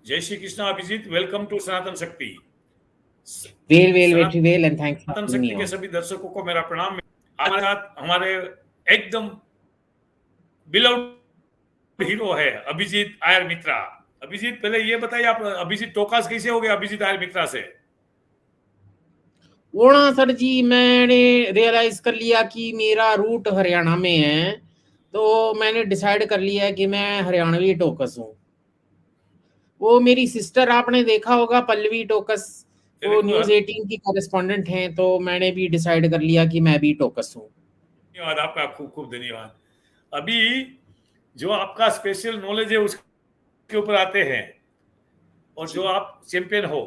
जय Shri Krishna Abhijit, welcome to सनातन शक्ति। Well and thanks for Sanatan having me शक्ति के on. सभी दर्शकों को मेरा प्रणाम। हमारे साथ हमारे एकदम बिलव्ड हीरो है अभिजीत आयर मित्रा। अभिजीत, पहले ये बताइए आप अभिजीत टोकास कैसे हो गए अभिजीत आयर मित्रा से? ओणा सर जी, मैंने रियलाइज कर लिया कि मेरा रूट हरियाणा में है, तो मैंने डिसाइड कर लिया कि मैं हरियाणवी टोकस हूँ। वो मेरी सिस्टर आपने देखा होगा, पल्लवी टोकस, वो न्यूज़ 18 की कॉरेस्पॉन्डेंट हैं, तो मैंने भी डिसाइड कर लिया कि मैं भी टोकस हूँ। धन्यवाद आपका, खूब खूब धन्यवाद। अभी जो आपका स्पेशल नॉलेज है उसके ऊपर आते हैं, और जो आप चैंपियन हो,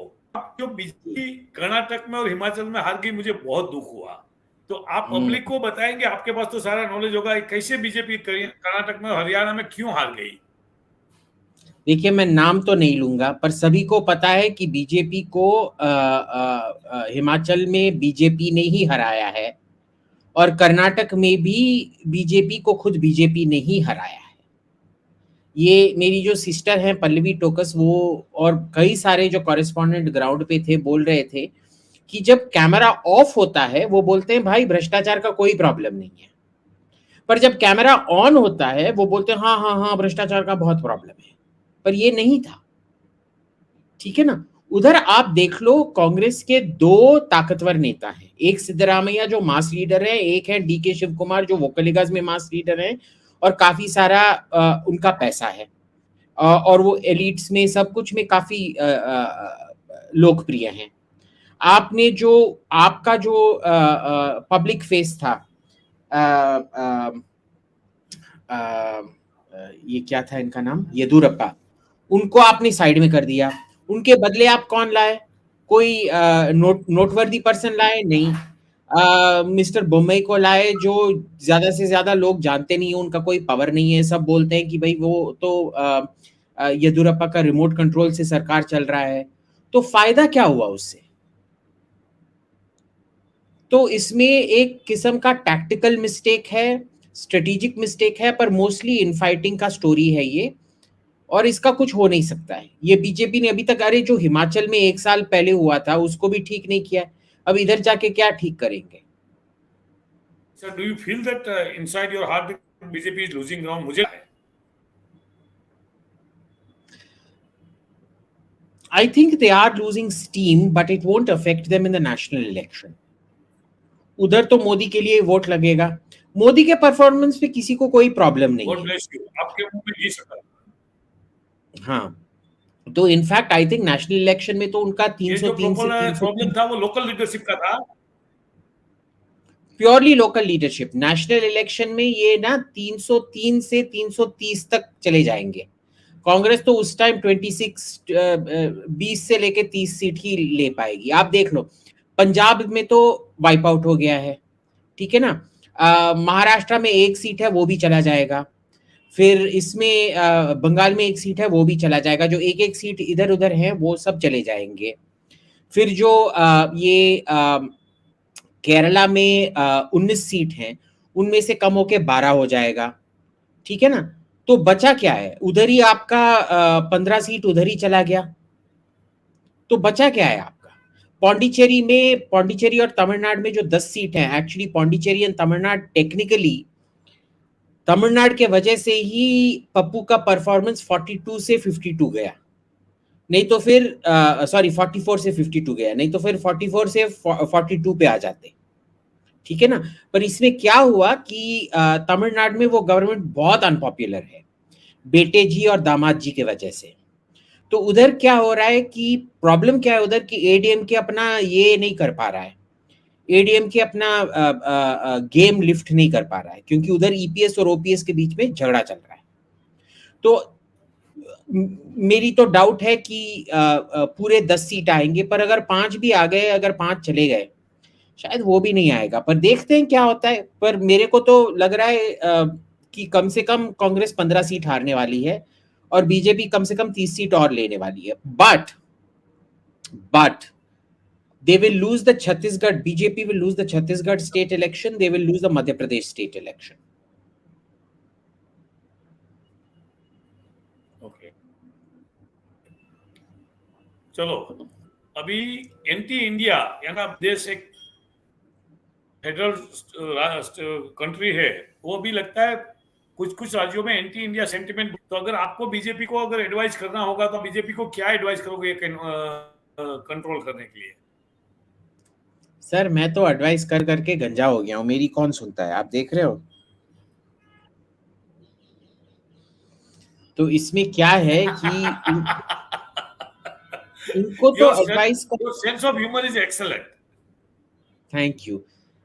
जो बीजेपी कर्नाटक में और हिमाचल में हार गई, मुझे बहुत दुख हुआ। तो आप पब्लिक को बताएंगे, आपके पास तो सारा नॉलेज होगा, कैसे बीजेपी कर्नाटक में और हरियाणा में क्यों हार गई? देखिए, मैं नाम तो नहीं लूंगा, पर सभी को पता है कि बीजेपी को हिमाचल में बीजेपी ने ही हराया है, और कर्नाटक में भी बीजेपी को खुद बीजेपी ने ही हराया है। ये मेरी जो सिस्टर हैं पल्लवी टोकस, वो और कई सारे जो कॉरेस्पॉन्डेंट ग्राउंड पे थे, बोल रहे थे कि जब कैमरा ऑफ होता है वो बोलते हैं भाई भ्रष्टाचार का कोई प्रॉब्लम नहीं है, पर जब कैमरा ऑन होता है वो बोलते हैं हाँ हाँ हाँ भ्रष्टाचार का बहुत प्रॉब्लम है। पर ये नहीं था, ठीक है ना। उधर आप देख लो, कांग्रेस के दो ताकतवर नेता हैं, एक सिद्धरामैया जो मास लीडर है, एक है डीके शिव कुमार जो वोकलिगाज में मास लीडर है, और काफी सारा उनका पैसा है, और वो एलिट्स में सब कुछ में काफी लोकप्रिय हैं। आपने जो आपका जो पब्लिक फेस था, ये क्या था इनका नाम, येदुरप्पा, उनको आपने साइड में कर दिया। उनके बदले आप कौन लाए? कोई नोटवर्दी पर्सन लाए? नहीं। मिस्टर बोम्मई को लाए, जो ज्यादा से ज्यादा लोग जानते नहीं है, उनका कोई पावर नहीं है। सब बोलते हैं कि भाई वो तो येदुरप्पा का रिमोट कंट्रोल से सरकार चल रहा है। तो फायदा क्या हुआ उससे? तो इसमें एक किस्म का टैक्टिकल मिस्टेक है, स्ट्रेटेजिक मिस्टेक है, पर मोस्टली इनफाइटिंग का स्टोरी है ये, और इसका कुछ हो नहीं सकता है। ये बीजेपी ने अभी तक, अरे जो हिमाचल में 1 साल पहले हुआ था उसको भी ठीक नहीं किया, अब इधर जाके क्या ठीक करेंगे? Sir, do you feel that inside your heart BJP is losing ground? मुझे I think they are losing steam, but it won't affect them in the national election. उधर तो मोदी के लिए वोट लगेगा, मोदी के परफॉर्मेंस पे किसी को कोई प्रॉब्लम नहीं गॉड है। ब्लेस यू, आपके मुंह में घी शक्कर। हाँ, तो in fact I think national election में तो उनका ये जो 303 से 303 प्रॉब्लम था वो लोकल लीडरशिप का था। Purely local leadership. National election में ये ना 303 से 330 तक चले जाएंगे। कांग्रेस तो उस टाइम 20 से लेके 30 सीट ही ले पाएगी। आप देख लो, पंजाब में तो वाइप आउट हो गया है, ठीक है ना। महाराष्ट्र में 1 सीट है, वो भी चला जाएगा। फिर इसमें बंगाल में 1 सीट है, वो भी चला जाएगा। जो एक एक सीट इधर उधर है वो सब चले जाएंगे। फिर जो ये केरला में 19 सीट हैं, उनमें से कम होके 12 हो जाएगा, ठीक है ना। तो बचा क्या है? उधर ही आपका 15 सीट उधर ही चला गया, तो बचा क्या है आपका? पौंडीचेरी और तमिलनाडु में जो 10 सीट है, actually Pondicherry and Tamil Nadu, technically Tamil Nadu के वजह से ही पप्पू का परफॉर्मेंस 42 से 52 गया, नहीं तो फिर सॉरी 44 से 52 गया, नहीं तो फिर 44 से 42 पे आ जाते, ठीक है ना। पर इसमें क्या हुआ कि तमिलनाडु में वो गवर्नमेंट बहुत अनपॉपुलर है, बेटे जी और दामाद जी के वजह से। तो उधर क्या हो रहा है कि प्रॉब्लम क्या है उधर कि एडीएम के अपना ये नहीं कर पा रहा है, एडीएम के अपना गेम लिफ्ट नहीं कर पा रहा है, क्योंकि उधर ईपीएस और ओपीएस के बीच में झगड़ा चल रहा है। तो मेरी तो डाउट है कि पूरे 10 सीट आएंगे, पर अगर 5 भी आ गए, अगर 5 चले गए, शायद वो भी नहीं आएगा, पर देखते हैं क्या होता है। पर मेरे को तो लग रहा है कि कम से कम कांग्रेस 15 सीट हारने वाली है, और बीजेपी कम से कम 30 सीट और लेने वाली है। But they will lose the Chhattisgarh, BJP will lose the Chhattisgarh state election, they will lose the Madhya Pradesh state election. Okay. चलो, अभी एंटी इंडिया यानी देश एक फेडरल कंट्री है, वो भी लगता है कुछ कुछ राज्यों में एंटी इंडिया सेंटिमेंट। तो अगर आपको बीजेपी को अगर एडवाइस करना होगा तो बीजेपी को क्या एडवाइस करोगे कंट्रोल करने के लिए? सर मैं तो एडवाइस कर करके गंजा हो गया हूँ, मेरी कौन सुनता है, आप देख रहे हो। तो इसमें क्या है कि इनको तो एडवाइस कर। Your sense of humor is excellent. Thank you.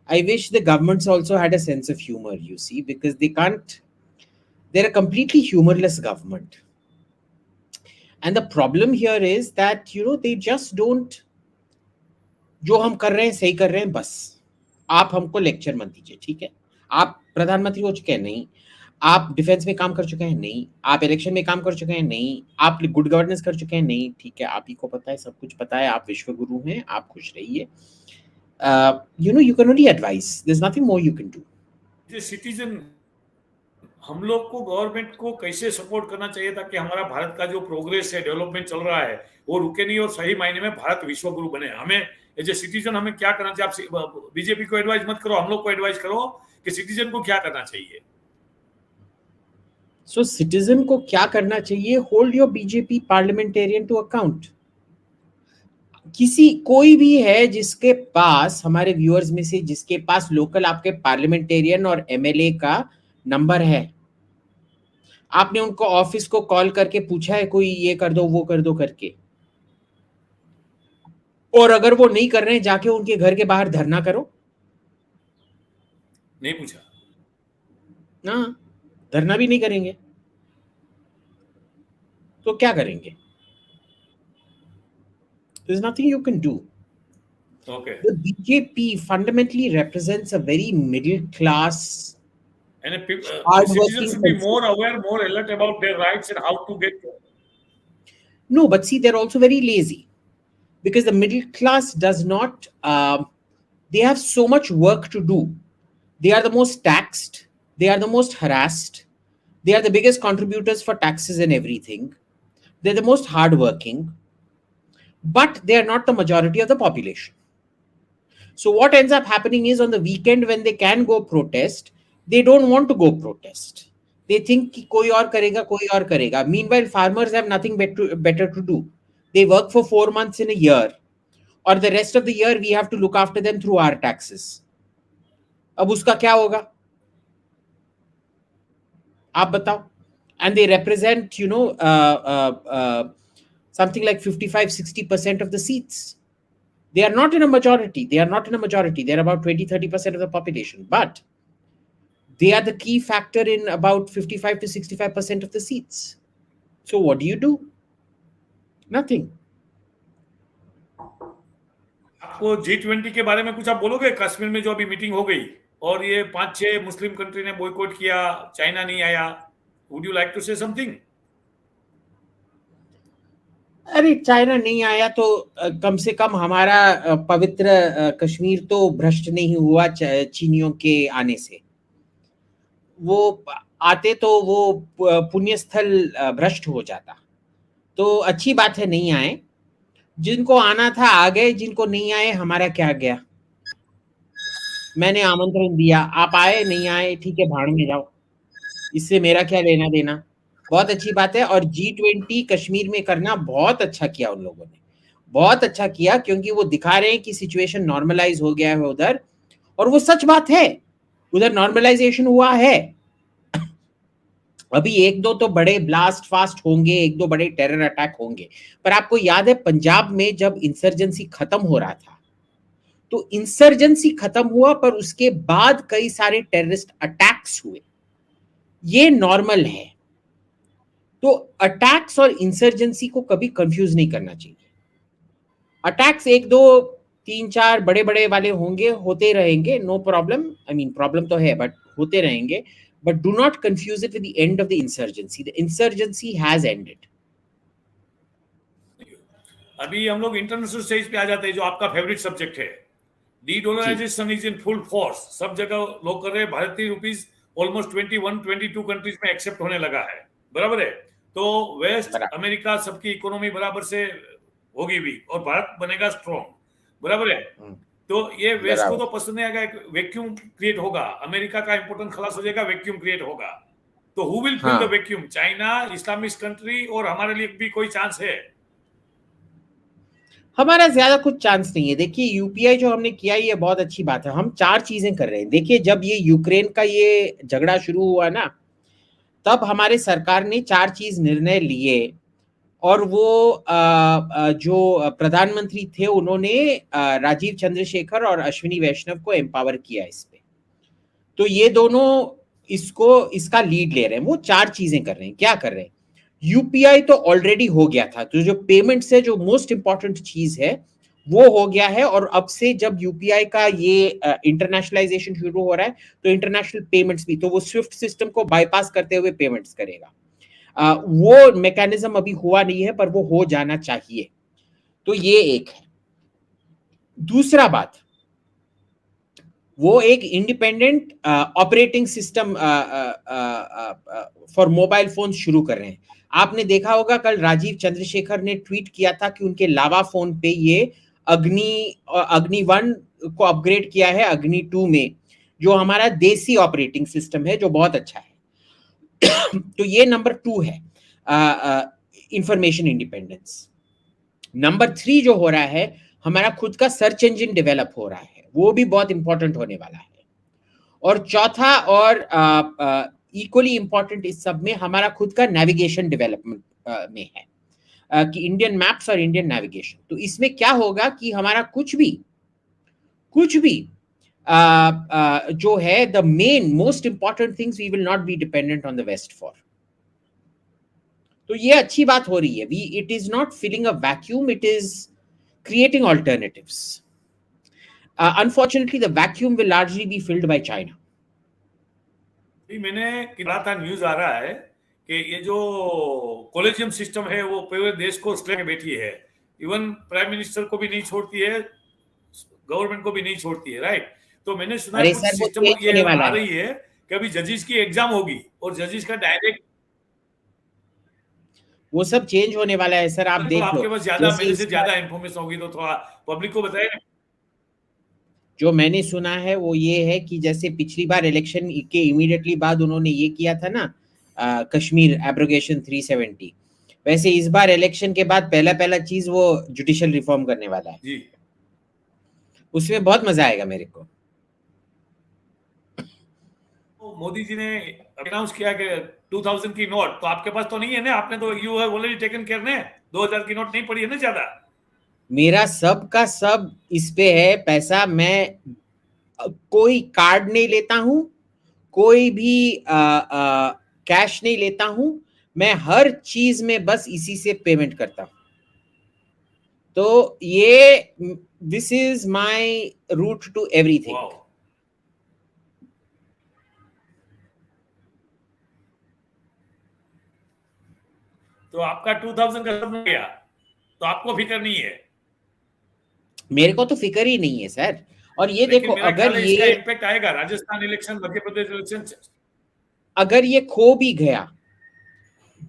I wish the governments also had a sense of humor, you see, because they can't, they're a completely humorless government. And the problem here is that, you know, they just don't, जो हम कर रहे हैं सही कर रहे हैं बस, आप हमको लेक्चर मत दीजिए, ठीक है। आप प्रधानमंत्री हो चुके हैं, नहीं। आप डिफेंस में काम कर चुके हैं, नहीं। आप इलेक्शन में काम कर चुके हैं, नहीं। आप गुड गवर्नेंस कर चुके हैं, नहीं। ठीक है, आप ही को पता है, सब कुछ पता है, आप विश्व गुरु हैं, आप खुश रहिए। You know, you can only advise. There's nothing more you can do. Citizen हम लोग को गवर्नमेंट को कैसे सपोर्ट करना चाहिए ताकि हमारा भारत का जो प्रोग्रेस है, डेवलपमेंट चल रहा है, वो रुके नहीं और सही मायने में भारत विश्व गुरु बने। हमें एज ए सिटीजन हमें क्या करना चाहिए? आप बीजेपी को एडवाइस मत करो, हम लोग को एडवाइस करो कि सिटीजन को क्या करना चाहिए। So सिटीजन को क्या करना चाहिए? Hold your BJP parliamentarian to account. कोई भी है जिसके पास, हमारे व्यूअर्स में से जिसके पास लोकल आपके पार्लियामेंटेरियन और एमएलए का नंबर है, आपने उनको ऑफिस को कॉल करके पूछा है कोई ये कर दो वो कर दो करके? और अगर वो नहीं कर रहे हैं, जाके उनके घर के बाहर धरना करो। नहीं पूछा ना, धरना भी नहीं करेंगे तो क्या करेंगे? There's nothing you can do. Okay. The BJP fundamentally represents a very middle class, and hardworking citizens should be more aware, more alert about their rights and how to get. No, but see, they're also very lazy because the middle class does not. They have so much work to do. They are the most taxed. They are the most harassed. They are the biggest contributors for taxes and everything. They're the most hardworking. But they are not the majority of the population. So what ends up happening is on the weekend when they can go protest, they don't want to go protest. They think कि कोई और करेगा. Meanwhile, farmers have nothing better to do. They work for 4 months in a year, or the rest of the year we have to look after them through our taxes. अब उसका क्या होगा? आप बताओ. And they represent, you know, something like 55-60% of the seats. They are not in a majority. They're about 20-30% of the population. But they are the key factor in about 55 to 65% of the seats. So what do? Nothing. आपको G20 के बारे में कुछ आप बोलोगे? कश्मीर में जो अभी मीटिंग हो गई और ये 5-6 मुस्लिम कंट्री ने बॉयकॉट किया, चाइना नहीं आया। Would you like to say something? अरे चाइना नहीं आया तो कम से कम हमारा पवित्र कश्मीर तो भ्रष्ट नहीं हुआ चीनियों के आने से। वो आते तो वो पुण्य स्थल भ्रष्ट हो जाता। तो अच्छी बात है नहीं आए। जिनको आना था आ गए, जिनको नहीं आए हमारा क्या गया। मैंने आमंत्रण दिया, आप आए नहीं आए, ठीक है, भाड़ में जाओ, इससे मेरा क्या लेना देना। बहुत अच्छी बात है। और G20 कश्मीर में करना बहुत अच्छा किया उन लोगों ने, बहुत अच्छा किया, क्योंकि वो दिखा रहे हैं कि सिचुएशन नॉर्मलाइज हो गया है उधर। और वो सच बात है, उधर नॉर्मलाइजेशन हुआ है। अभी 1-2 तो बड़े ब्लास्ट फास्ट होंगे, 1-2 बड़े टेरर अटैक होंगे। पर आपको याद है पंजाब में जब इंसर्जेंसी खत्म हो रहा था, तो इंसर्जेंसी खत्म हुआ पर उसके बाद कई सारे टेररिस्ट अटैक्स हुए। ये नॉर्मल है। तो अटैक्स और इंसर्जेंसी को कभी कंफ्यूज नहीं करना चाहिए। अटैक्स 1-2 3-4 बड़े बड़े वाले होंगे, होते रहेंगे, no problem. I mean problem तो है बट होते रहेंगे, but do not confuse it with the end of the insurgency. The insurgency has ended. अभी हम लोग इंटरनेशनल स्टेज पे आ जाते हैं, जो आपका फेवरेट सब्जेक्ट है। डीडोलराइजेशन इज इन फुल फोर्स। सब जगह लोग कर रहे हैं। भारतीय रुपीस ऑलमोस्ट 21-22 कंट्रीज में एक्सेप्ट होने लगा है, बराबर है। तो वेस्ट अमेरिका सबकी इकोनॉमी बराबर से होगी वीक और भारत बनेगा स्ट्रॉन्ग, बराबर है। तो ये वेस्ट को तो पसंद नहीं आएगा, वैक्यूम क्रिएट होगा, अमेरिका का इंपोर्टेंट खलास हो जाएगा, वैक्यूम क्रिएट होगा। तो who will fill the vacuum? China, Islamic country, और हमारे लिए भी कोई चांस है? हमारा ज्यादा कुछ चांस नहीं है। देखिए यूपीआई जो हमने किया ये बहुत अच्छी बात है। हम 4 चीजें कर रहे हैं। देखिए जब ये यूक्रेन का ये झगड़ा शुरू हुआ ना, तब हमारे सरकार ने 4 चीज निर्णय लिए, और वो जो प्रधानमंत्री थे उन्होंने राजीव चंद्रशेखर और अश्विनी वैष्णव को एम्पावर किया इस पे। तो ये दोनों इसका लीड ले रहे हैं। वो 4 चीजें कर रहे हैं। क्या कर रहे हैं? यूपीआई तो ऑलरेडी हो गया था, तो जो पेमेंट्स है, जो मोस्ट इंपॉर्टेंट चीज है वो हो गया है। और अब से जब यूपीआई का ये इंटरनेशनलाइजेशन शुरू हो रहा है, तो इंटरनेशनल पेमेंट्स भी, तो वो स्विफ्ट सिस्टम को बाईपास करते हुए पेमेंट्स करेगा। वो मैकेनिज्म अभी हुआ नहीं है, पर वो हो जाना चाहिए। तो ये एक है। दूसरा बात, वो एक independent operating system for mobile phone शुरू कर रहे हैं। आपने देखा होगा कल राजीव चंद्रशेखर ने ट्वीट किया था कि उनके लावा फोन पे ये अग्नि 1 को अपग्रेड किया है अग्नि 2 में, जो हमारा देसी ऑपरेटिंग सिस्टम है, जो बहुत अच्छा है। तो ये नंबर 2 है, इंफॉर्मेशन इंडिपेंडेंस। नंबर 3 जो हो रहा है, हमारा खुद का सर्च इंजन डेवलप हो रहा है, वो भी बहुत इंपॉर्टेंट होने वाला है। और चौथा और इक्वली इंपॉर्टेंट इस सब में हमारा खुद का नेविगेशन डेवलपमेंट में है, कि इंडियन मैप्स और इंडियन नेविगेशन। तो इसमें क्या होगा कि हमारा कुछ भी जो है, the main most important things we will not be dependent on the west for. तो ये अच्छी बात हो रही है। It is not filling a vacuum, it is creating alternatives. Unfortunately, the vacuum will largely be filled by China. मैंने पढ़ा था, न्यूज आ रहा है कि ये जो कॉलेजियम सिस्टम है वो पूरे देश को स्ट्रेक में बैठी है, इवन प्राइम मिनिस्टर को भी नहीं छोड़ती है, गवर्नमेंट को भी नहीं छोड़ती है, राइट? तो मैंने सुना है कुछ सिस्टम ये आ रही है कि अभी जजेस की एग्जाम होगी और जजेस का डायरेक्ट, वो सब चेंज होने वाला है सर। आप देख लो, आपके पास ज्यादा, मेरे से ज्यादा इंफॉर्मेशन होगी तो थोड़ा पब्लिक को बताइए। जो मैंने सुना है वो ये है कि जैसे पिछली बार इलेक्शन के इमीडिएटली बाद उन्होंने ये किया था ना, कश्मीर एब्रोगेशन 370, वैसे इस बार इलेक्शन के बाद पहला चीज वो जुडिशियल रिफॉर्म करने वाला है जी। उसमें बहुत मजा आएगा मेरे को। मोदी जी ने अनाउंस किया कि 2000 की नोट, तो आपके पास तो नहीं है ना? आपने तो you have already taken care ने, 2000 की नोट नहीं पड़ी है ना ज्यादा? मेरा सब का सब इस पे है पैसा। मैं कोई कार्ड नहीं लेता हूं, कोई भी कैश नहीं लेता हूं, मैं हर चीज में बस इसी से पेमेंट करता हूं। तो ये this is my root to everything. तो आपका 2000 का सब गया, तो आपको फिक्र नहीं है? मेरे को तो फिक्र ही नहीं है सर। और ये देखो, अगर ये इम्पैक्ट आएगा राजस्थान इलेक्शन, मध्य प्रदेश इलेक्शन, अगर ये खो भी गया,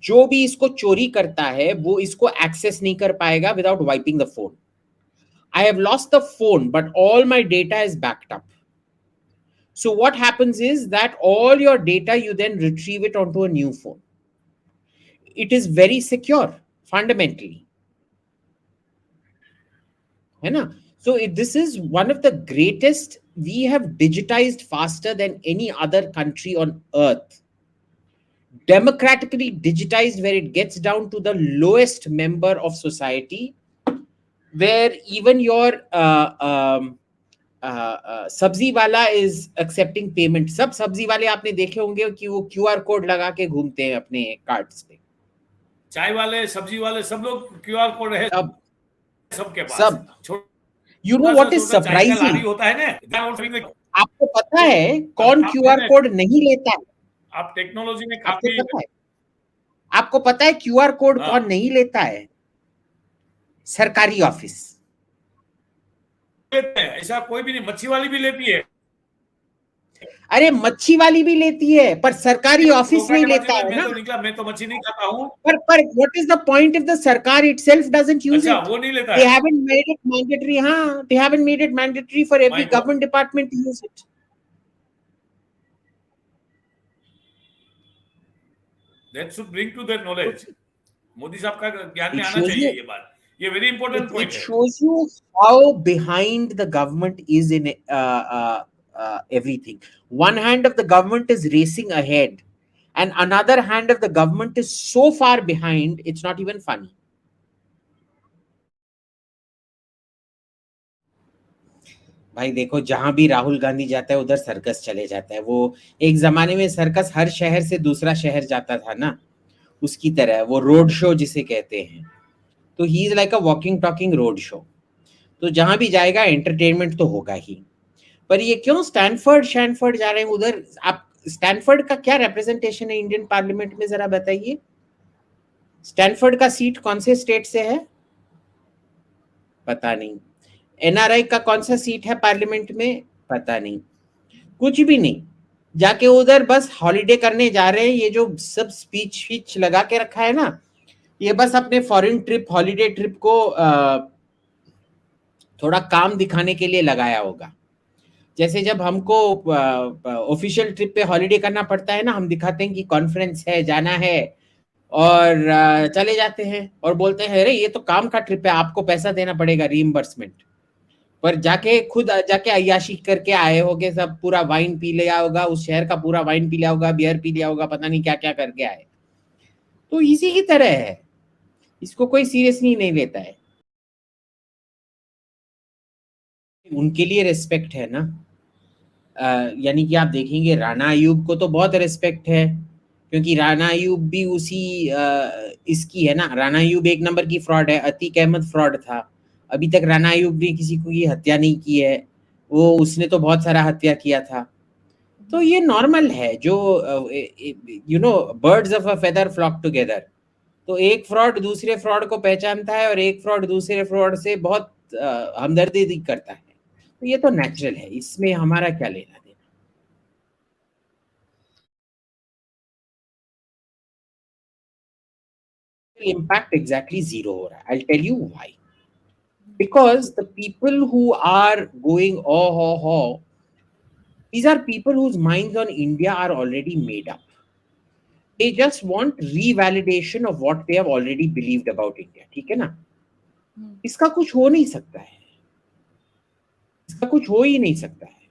जो भी इसको चोरी करता है वो इसको एक्सेस नहीं कर पाएगा without wiping the phone. I have lost the phone, but all my data is backed up. So what happens is that all your data, you then retrieve it onto a new phone. It is very secure, fundamentally. है ना? So this is one of the greatest. We have digitized faster than any other country on earth. Democratically digitized, where it gets down to the lowest member of society, where even your सब्जी वाला is accepting payment. सब सब्जी वाले आपने देखे होंगे कि वो क्यूआर कोड लगा के घूमते हैं अपने कार्ड्स पे। चाय वाले, सब्जी वाले, सब लोग क्यूआर कोड है सबके पास। सब। You know what is surprising होता है ना, आपको पता है कौन क्यूआर कोड नहीं लेता है? आप टेक्नोलॉजी में काफी, आपको पता है क्यूआर कोड कौन नहीं लेता है? सरकारी ऑफिस। ऐसा कोई भी नहीं, मच्छी वाली भी लेती है, अरे मच्छी वाली भी लेती है, पर सरकारी ऑफिस नहीं लेता है मैं ना। तो निकला, मैं तो मच्छी नहीं खाता हूँ। पर what is the point if the Sarkar itself doesn't use अच्छा, it? वो नहीं लेता They है। haven't made it mandatory. हाँ, they haven't made it mandatory for every My God. government department to use it. That should bring to their knowledge. Modi साहब का ज्ञान में It आना shows चाहिए you. ये बात। ये वेरी इंपॉर्टेंट It पॉइंट है। shows you how behind the government is in everything. One hand of the government is racing ahead, and another hand of the government is so far behind, it's not even funny. भाई देखो, जहां भी राहुल गांधी जाता है उधर circus चले जाता है। वो एक जमाने में सर्कस हर शहर से दूसरा शहर जाता था ना, उसकी तरह वो रोड शो जिसे कहते हैं। तो he is like a walking talking road show. तो जहां भी जाएगा एंटरटेनमेंट तो होगा ही। पर ये क्यों स्टैनफोर्ड जा रहे हैं उधर? आप स्टैनफोर्ड का क्या रिप्रेजेंटेशन है इंडियन पार्लियामेंट में, जरा बताइए। स्टैनफोर्ड का सीट कौन से स्टेट से है? पता नहीं। एनआरआई का कौन सा सीट है पार्लियामेंट में? पता नहीं। कुछ भी नहीं। जाके उधर बस हॉलीडे करने जा रहे हैं। ये जो सब स्पीच लगा के रखा है ना, ये बस अपने फॉरेन ट्रिप, हॉलीडे ट्रिप को थोड़ा काम दिखाने के लिए लगाया होगा। जैसे जब हमको ऑफिशियल ट्रिप पे हॉलीडे करना पड़ता है ना, हम दिखाते हैं कि कॉन्फ्रेंस है, जाना है, और चले जाते हैं और बोलते हैं अरे ये तो काम का ट्रिप है, आपको पैसा देना पड़ेगा, रीइंबर्समेंट। पर जाके खुद जाके अय्याशी करके आए होगे, सब पूरा वाइन पी लिया होगा, उस शहर का पूरा वाइन पी लिया होगा, बियर पी लिया होगा, पता नहीं क्या क्या करके आए। तो इसी की तरह है, इसको कोई सीरियसली नहीं लेता है। उनके लिए रिस्पेक्ट है ना। यानी कि आप देखेंगे राणा अयूब को तो बहुत रिस्पेक्ट है, क्योंकि राणा अयूब भी उसी इसकी है ना। राणा अयूब एक नंबर की फ्रॉड है, अतीक अहमद फ्रॉड था। अभी तक राणा अयूब ने किसी को ये हत्या नहीं की है, वो उसने तो बहुत सारा हत्या किया था। तो ये नॉर्मल है, जो you know birds of a feather flock together. तो एक फ्रॉड दूसरे फ्रॉड को पहचानता है और एक फ्रॉड दूसरे फ्रॉड से बहुत हमदर्दी करता है। तो ये तो नेचुरल है, इसमें हमारा क्या लेना देना। इम्पैक्ट एग्जैक्टली जीरो हो रहा है। I tell you why. Because the people who are going ho, these are people whose minds on India are already made up. They just want revalidation of what they have already believed about India. ठीक है ना? इसका कुछ हो नहीं सकता है, इसका कुछ हो ही नहीं सकता है,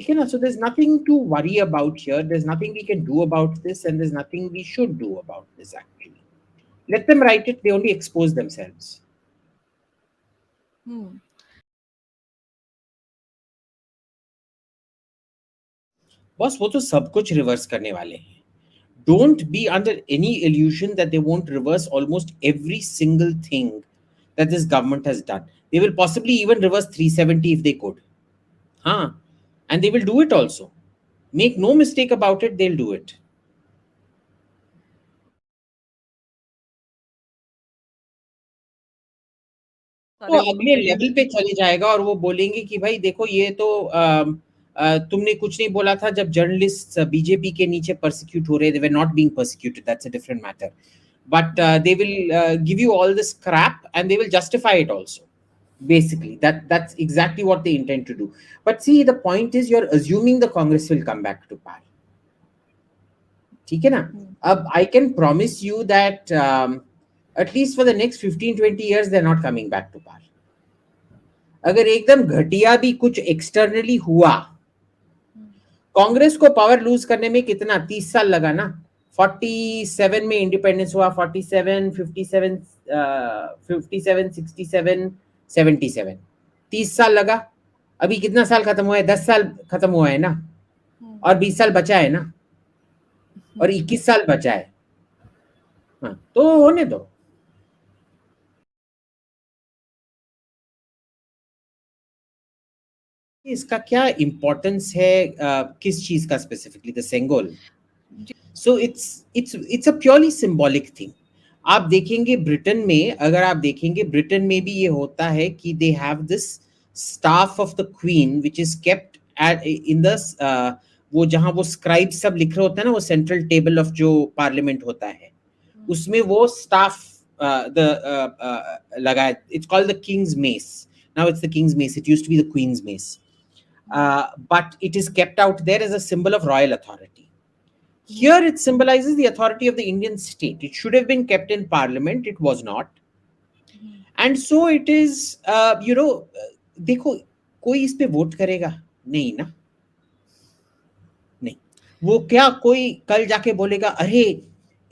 ठीक है ना? So there's nothing to worry about here. There's nothing we can do about this, and there's nothing we should do about this actually. Let them write it. They only expose themselves. बस वो तो सब कुछ reverse करने वाले हैं. Don't be under any illusion that they won't reverse almost every single thing that this government has done. They will possibly even reverse 370 if they could. And they will do it also. Make no mistake about it, they'll do it. तो अगले level पे चले जाएगा और वो बोलेंगे कि भाई देखो ये तो तुमने कुछ नहीं बोला था जब जर्नलिस्ट बीजेपी के नीचे परसिक्यूट हो रहे, they were not being persecuted, that's a different matter, but they will give you all this crap and they will justify it also. Basically that's exactly what they intend to do. But see, the point is you're assuming the Congress will come back to power. ठीक है ना? अब I can promise you that at least for the next 15-20 years they're not coming back to power. अगर एकदम घटिया भी कुछ externally हुआ, कांग्रेस को पावर लूज करने में कितना 30 साल लगा ना. 47 में इंडिपेंडेंस हुआ, 47, 57, 57, 67, 77, 30 साल लगा. अभी कितना साल खत्म हुआ है? 10 साल खत्म हुआ है ना, और 20 साल बचा है ना, और 21 साल बचा है. हाँ, तो होने दो. इसका क्या इंपॉर्टेंस है किस चीज का specifically? The Sengol. So it's a purely symbolic thing. आप देखेंगे ब्रिटेन में, अगर आप देखेंगे ब्रिटेन में भी ये होता है कि they have this staff of the queen which is kept in the वो जहां वो स्क्राइब सब लिख रहे होते हैं ना, वो सेंट्रल टेबल ऑफ जो पार्लियामेंट होता है, उसमें वो स्टाफ लगा है. It's called the king's mace. Now it's the king's mace. It used to be the queen's mace. But it is kept out there as a symbol of royal authority. Here it symbolizes the authority of the Indian state. It should have been kept in parliament. It was not. And so it is, देखो, कोई इस पे vote करेगा नहीं ना. नहीं, वो क्या कोई कल जाके बोलेगा अरे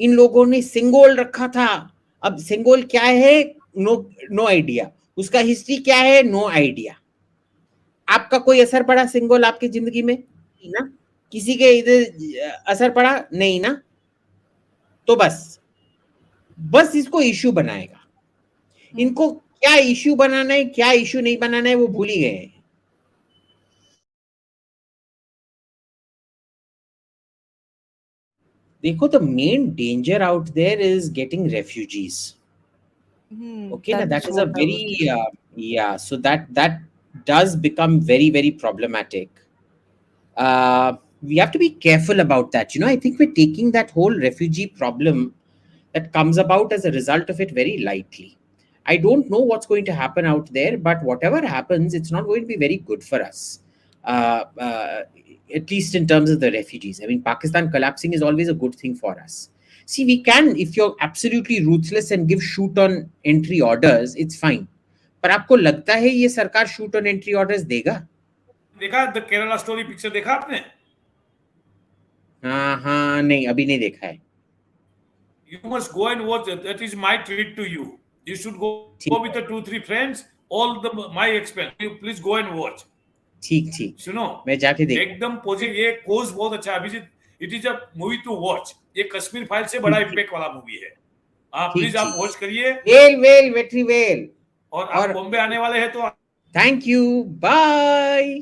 इन लोगों ने सिंगोल रखा था. अब सिंगोल क्या है, नो आइडिया. उसका हिस्ट्री क्या है, नो आइडिया. आपका कोई असर पड़ा सिंगोल आपकी जिंदगी में? नहीं ना. किसी के इधर असर पड़ा? नहीं ना. तो बस इसको इश्यू बनाएगा. इनको क्या इश्यू बनाना है, क्या इश्यू नहीं बनाना है, वो भूल ही गए. देखो, the main danger out there is getting refugees. Okay, now that is a very so that does become very, very problematic. We have to be careful about that. I think we're taking that whole refugee problem that comes about as a result of it very lightly. I don't know what's going to happen out there, but whatever happens, it's not going to be very good for us. At least in terms of the refugees. I mean, Pakistan collapsing is always a good thing for us. See, we can, if you're absolutely ruthless and give shoot on entry orders, it's fine. पर आपको लगता है ये सरकार shoot on entry orders देगा? देखा the Kerala story picture देखा आपने? हाँ, नहीं, अभी नहीं देखा है. You must go and watch it. That is my treat to you. You should go with the 2-3 friends. All my expense. You please go and watch. ठीक. सुनो, मैं जाके देख. एकदम पॉजिटिव. ये कोर्स बहुत अच्छा है Abhijeet. It is a movie to watch. ये कश्मीर फाइल से बड़ा इम्पैक्ट वाला मूवी है. प्लीज आप वॉच करिए. Well Vetri well. और आप बॉम्बे आने वाले हैं तो थैंक यू. बाय.